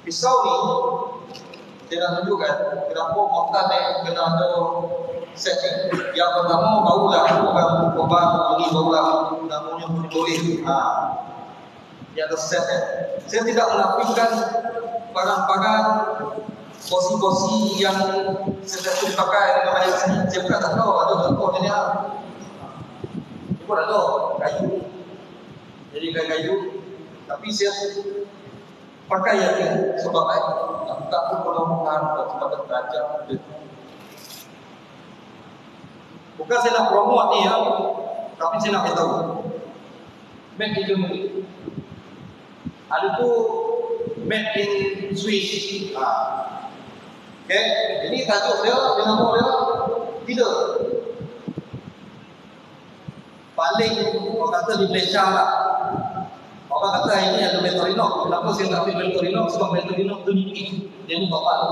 Pisau ni saya nak tunjukkan kenapa motor ni kena ada set ni. Yang pertama baulah bukan korban ini baulah namanya boleh. Dia ada set ya. Saya tidak menafikan barang-barang bosi-bosi yang sedang dipakai dalam ayat ini. Saya bukan tak tahu ada contoh dia. Itu ada kayu. Jadi kayu. Tapi saya pakai yang ini sebab tak pun kalau makan sebab tajam. Bukan saya nak promote ni ya, tapi saya nak beritahu. Made in Germany. Ada tu made in Swiss. Okay, ini tajuk dia, nama dia tidak. Paling orang kata di Malaysia lah. Orang kata ini ada Victorinox. Kenapa saya tak ambil Victorinox? Sebab Victorinox tu nipis. Dia ni bapak tu.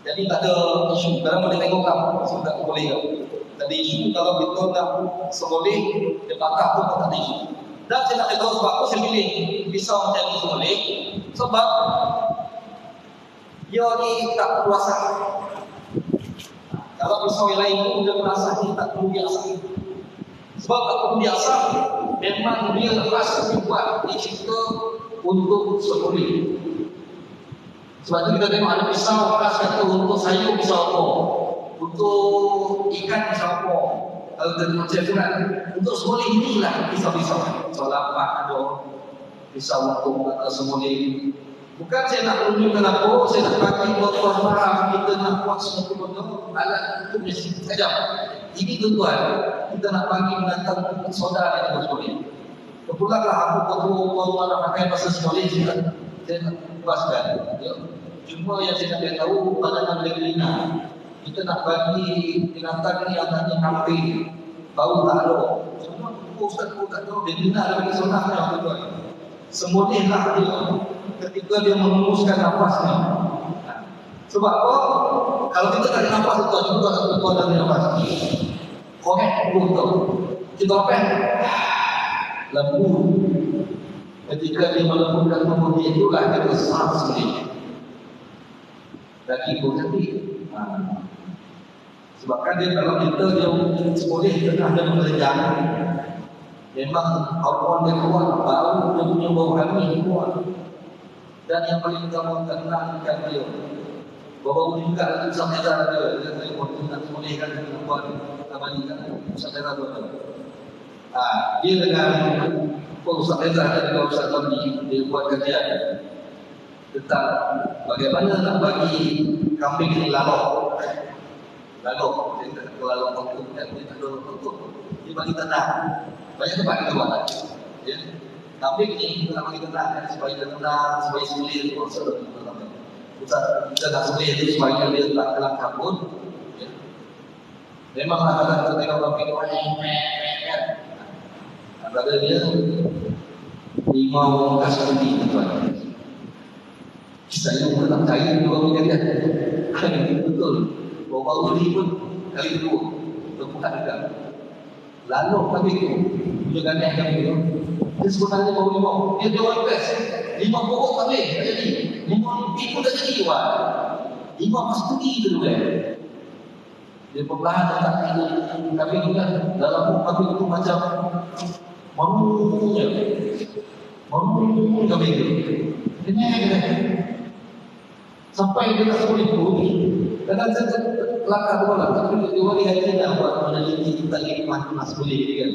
Jadi tak ada isu. Sekarang boleh tengok kamu. Sebab tak boleh tak. Tak ada isu. Kalau kita nak seboleh, dia bakar pun tak ada isu. Dan saya nak tahu sebab apa saya pilih pisau macam ni seboleh. Sebab dia ni tak perlu asah. Kalau pisau yang lain pun dia berasah ni tak perlu diasah. Sebab tak perlu diasah, memang dia rasa dibuat dicipta untuk seboleh. Sebab tu kita tengok ada pisau khas kata untuk sayur pisau apa, untuk ikan pisau apa. Kalau kita tengok cepuran, untuk seboleh inilah pisau-pisau. Pisau lapak ada, pisau untuk kata seboleh. Bukan saya nak tunjukkan apa, saya nak bagi buat faham kita nak buat semua benda alat untuk mesin tajam. Ini tuan-tuan, kita nak bagi menantang saudara yang berseboleh. Kepulanglah aku ketua nak pakai bahasa seboleh juga. Saya nak lepaskan. Ya. Cuma yang saya nak tahu bagaimana Lina. Kita nak bagi binatang ni antaranya kambing, bau tak ada. Semua ustaz pun tak tahu Lina lagi sonahnya tuan-tuan. Sebolehlah dia ketika dia menguruskan nafasnya. Sebab apa? Kalau kita tak ada nafas tuan juga tuan ada nafas. Korek betul. Kita pen lembut. Ketika dia melembutkan tubuh dia itulah dia besar sekali. Lagi pun nanti. Sebabkan dia kalau kita dia seboleh tengah dia mengerjang. Memang hormon dia kuat, bau dia punya bau hamil kuat. Dan yang paling kamu tenangkan dia Bapak boleh juga nanti Ustaz Hera dia saya waktu nak semulihkan perempuan kembali kan Ustaz Hera tu. Dia dengan Ustaz Hera dan juga Ustaz Tony dia buat kajian tentang bagaimana nak bagi kambing ini lalok. Lalok, dia kata lalok untuk dia lalok untuk dia bagi tenang. Banyak tempat kita buat. Ya. Kambing ini kita bagi tenang supaya dia tenang, supaya sulit proses. Kita nak sembelih itu supaya dia tak kelam kabut. Ya. Memanglah kadang kita tengok kambing kan. Antara dia limau kasuri tuan. Saya pun tak percaya dua kali dia. Betul. Bawa uli pun kali kedua. Bukan juga. Lalu kambing itu juga naik kambing itu. Dia sebenarnya bawa limau. Dia jual best. Limau pokok kambing tak jadi. Limau pun tak jadi tuan. Limau pasti itu dulu. Dia perlahan tak kambing itu kan. Dalam kambing itu macam mamunya. Mamu kambing itu. Ini sampai dia tak boleh bunyi. Kadang saya kelakar tu lah. Tapi dia hari hari nak buat meneliti kita lagi mas boleh kan.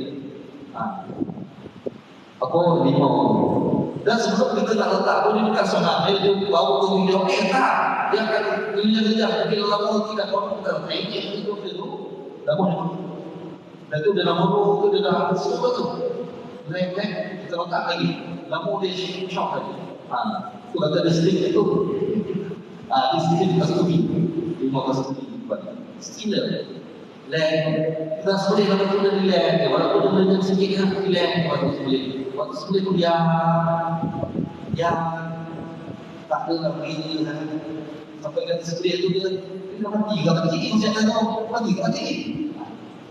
Aku limau. Dan sebelum kita nak letak pun dia bukan sangat. Dia bawa tu dia okey tak? Dia akan kerja. Mungkin lama tidak mahu kita naik itu tu. Namun dan tu dalam mulu tu dia dah semua tu. Naik kita letak lagi. Lama dia shock lagi. Tu kata dia stick itu. Di sini kasturi, lima kasturi, stiler, lem. Kita boleh kalau kita di lem, walaupun dia belajar sikit kan di lem, waktu boleh tu dia tak ada nak pergi kan. Sampai kan sebelah tu dia mati, kalau mati ini saya tahu mati.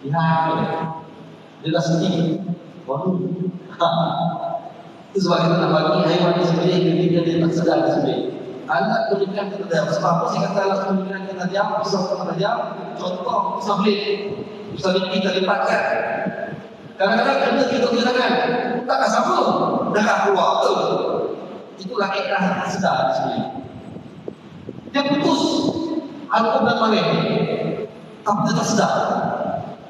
Dia dah sedih, baru. Itu sebab kita nak bagi haiwan di sebelah ketika dia tak sedar di sebelah. Alat pendidikan kita diam. Sebab apa saya kata alat pendidikan kita diam? Pisau kita diam. Contoh, pisau belit. Pisau belit kita lipatkan. Kadang-kadang kita gunakan. Takkan sama. Dah keluar. Betul. Itulah ikhlas sedar sebenarnya. Dia putus. Alkohol dan maling. Tapi dia tak sedar.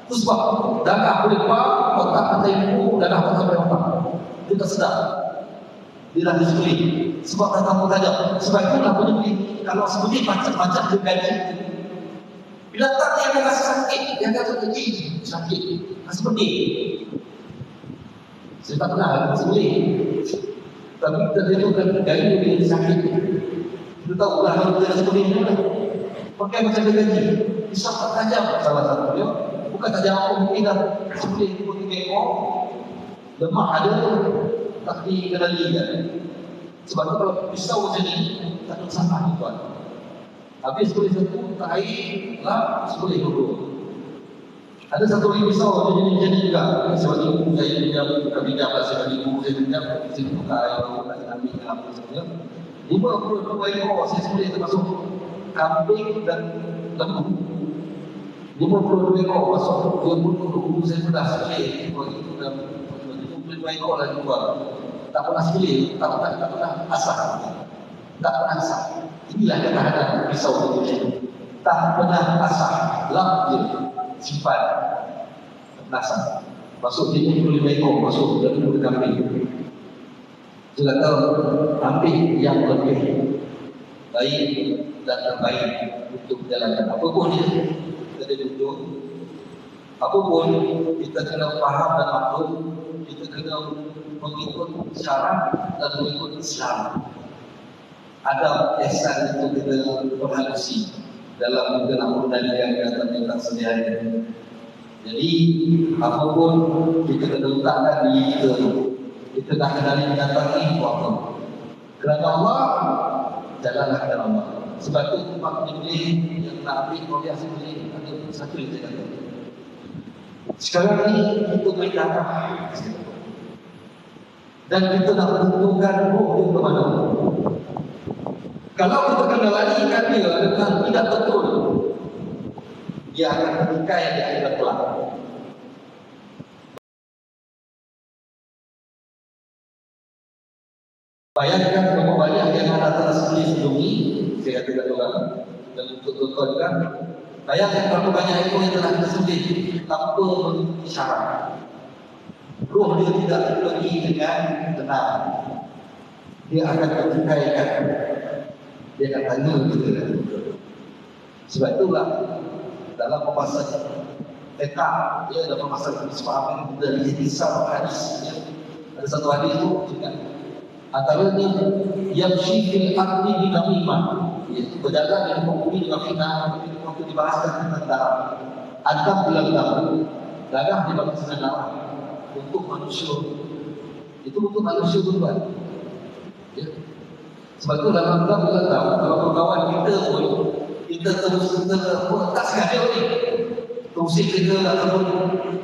Itu sebab darah boleh keluar, otak kata ibu, darah tak sampai otak. Dia tak sedar. Dia dah disebeli. Sebab dah tahu saja. Sebab itulah penyembeli. Kalau sebeli macam-macam dia gaji. Bila tak dia akan rasa sakit. Dia akan rasa sakit. Rasa pedih. Saya tak pernah sebeli. Tapi kita tentukan gaji dia sakit. Kita tahu lah kalau dia rasa pedih ni mana. Pakai macam dia gaji. Bisa tak tajam salah satu dia. Bukan tajam apa mungkin dah sebeli 2-3 ekor. Lemak ada. Tak dikendalikan. Sebab tu kalau pisau macam ni tak ada sampah tuan. Habis boleh satu tak air lah boleh dulu. Ada satu lagi pisau jenis juga. Sebab ibu saya pinjam bukan pinjam lah sebab ibu saya pinjam saya buka air nak ambil apa saja. 52 ekor saya boleh termasuk kambing dan lembu. 52 ekor masuk 20 saya sudah sekali. Kalau itu dah 52 ekor lagi buat. Tak pernah sebeli, tak pernah asah. Tak pernah asah. Inilah ketahanan pisau itu. Tak pernah asah. Lap je. Simpan. Asah. Masuk dia 25 ekor. Masuk dia ke kambing. Sudah tahu kambing yang lebih baik dan terbaik untuk jalankan. Apapun dia, kita duduk. Apapun kita kena faham dan maklum. Kita kena mengikut syarat dan mengikut Islam. Ada ihsan itu kita perhalusi dalam kita nak mengendalikan tentang sehari-hari. Jadi apapun kita kena letakkan diri kita. Kita nak kendali binatang ini waktu. Kerana Allah, jalanlah kerana Allah. Sebab itu tempat pilih yang nak ambil kuliah sendiri ada satu yang saya kata. Sekarang ini kita main darah. Dan kita nak menentukan roh dia ke mana. Kalau kita kendalikan dia dengan tidak betul, dia akan tertikai di akhirat kelak. Bayangkan berapa banyak yang ada tersembunyi sebelum ini, saya katakan orang Dan untuk tuan-tuan juga, bayangkan berapa banyak ekor yang telah kita sembelih tanpa isyarat. Roh dia tidak pergi dengan tenang. Dia akan tertikaikan. Dia akan tanya kita. Sebab itulah dalam pembahasan tekak, dia dalam pembahasan disepahami dari kisah hadis. Ada satu hadis itu juga antaranya yang syifil arti dinamimah, iaitu berdagang yang membumi dengan fitnah. Waktu dibahaskan tentang darah, adab bulan darah dibagi dengan darah untuk manusia. Itu untuk manusia tuan. Ya. Sebab itu dalam Islam kita tahu kalau kawan kita pun kita terus tak sengaja ni terusik kita ataupun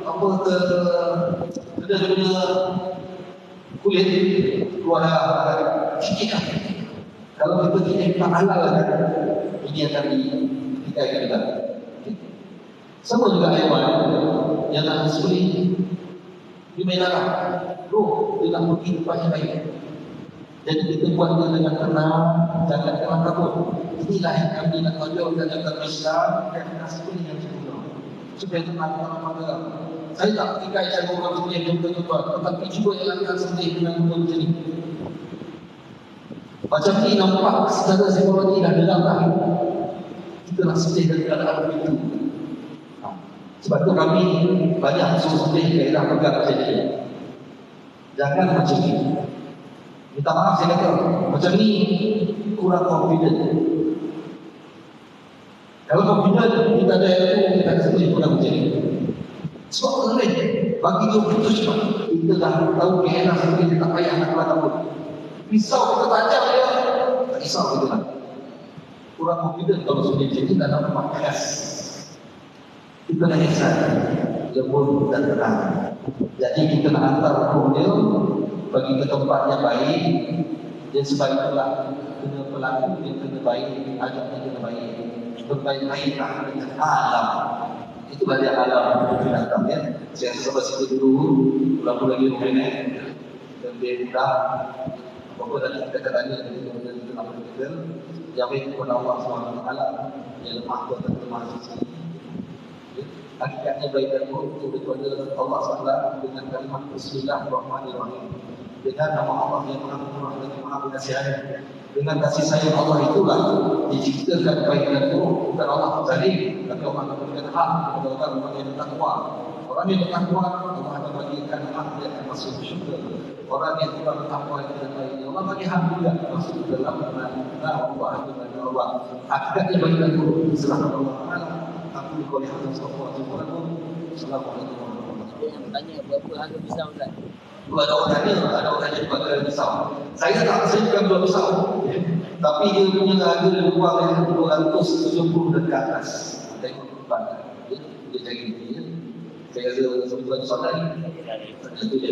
apa kena kulit keluar sikit lah. Kalau kita tak halal kan, ini akan dikaikan kita. Sama juga hewan yang nak disembelih di menara, roh dia nak pergi tempat yang baik. Jadi kita buat dia dengan tenang, jangan kena takut. Inilah yang kami nak tunjukkan dalam Islam dan disembelih yang sempurna. Supaya tenang pada. Saya tak fikirkan orang sembelih yang betul-betul, tetapi cuba elakkan sembelih dengan betul macam ni. Macam ni nampak secara psikologi dah dalam dah. Kita nak sembelih dari keadaan begitu. Sebab tu kami banyak suruh sembelih kaedah pegang macam ni. Jangan macam ni. Minta maaf saya kata, macam ni kurang confident. Kalau confident, kita ada ilmu, kita ada sembelih kurang macam ni. Sebab tu lain, bagi dia begitu cepat. Kita dah tahu kaedah sembelih, kita tak payah nak keluar takut. Pisau kita tajam dia, tak risau kita lah. Kurang confident kalau sembelih macam ni, tak nampak khas. Kita nak ihsan, lembut dan tenang. Jadi kita nak hantar roh dia bagi ke tempat yang baik. Dan sebab itulah kena pelaku dia kena baik, ajak dia kena baik, berbaik-baiklah dengan alam. Itulah dia alam binatang ya. Saya rasa sampai situ dulu. Pulang lagi mengenai dan dia mudah apa dan kita katanya dari dalam kita yang baik kepada Allah SWT yang lemah kuat dan lemah sisi. Hakikatnya baik dan buruk itu daripada Allah SWT dengan kalimat Bismillahirrahmanirrahim. Dengan nama Allah yang Maha Pemurah dan Maha Pengasih. Dengan kasih sayang Allah itulah diciptakan baik dan buruk. Bukan Allah zalim, tapi Allah akan memberikan hak kepada orang yang bertakwa. Orang yang bertakwa, Allah akan bagikan hak dia akan masuk syurga. Orang yang kurang bertakwa itu dan lainnya, Allah bagi hak juga masuk ke dalam Allah dan Allah. Hakikatnya baik dan buruk serahkan Allah Taala. Aku dikoli hadis Assalamualaikum warahmatullahi wabarakatuh. Dia yang bertanya berapa harga pisau Ustaz? Ada orang tanya berapa pisau. Saya bukan jual pisau. Tapi dia punya harga lebih kurang dari 270 dan ke atas. Tengok tempat. Dia cari dia. Saya rasa sebab tu soalan ni. Itu dia.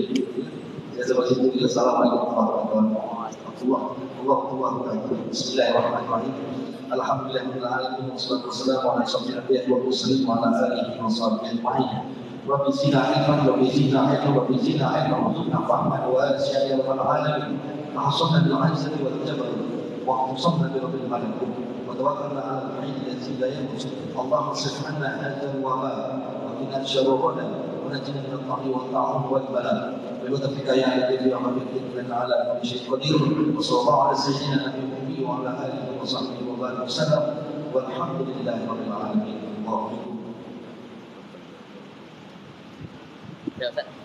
Saya sebab itu dia Assalamualaikum warahmatullahi wabarakatuh. Bismillahirrahmanirrahim. Alhamdulillahirabbil alamin wassalatu wassalamu ala asyrofil anbiya'i wal mursalin wa ala alihi wa sahbihi ajma'in. Rabbi zidna ilman wa zidna ilman wa zidna ilman warzuqna fahman wa ya rabbal alamin. Ahsanna bil 'izzati wal jabal wa ahsanna bi rabbil malaikut wa tawakkalna 'ala al-hayy alladhi la yamut. Allahumma shrif 'anna hadha al-waba wa qina sharrana wa najina min al-dha'i wal ta'un wal bala. بلطفك يا عزيز يا حبيب انك على كل شيء قدير وصلى الله على سيدنا نبينا وعلى اله وصحبه وبارك وسلم والحمد لله رب العالمين. الله Ya Ustaz.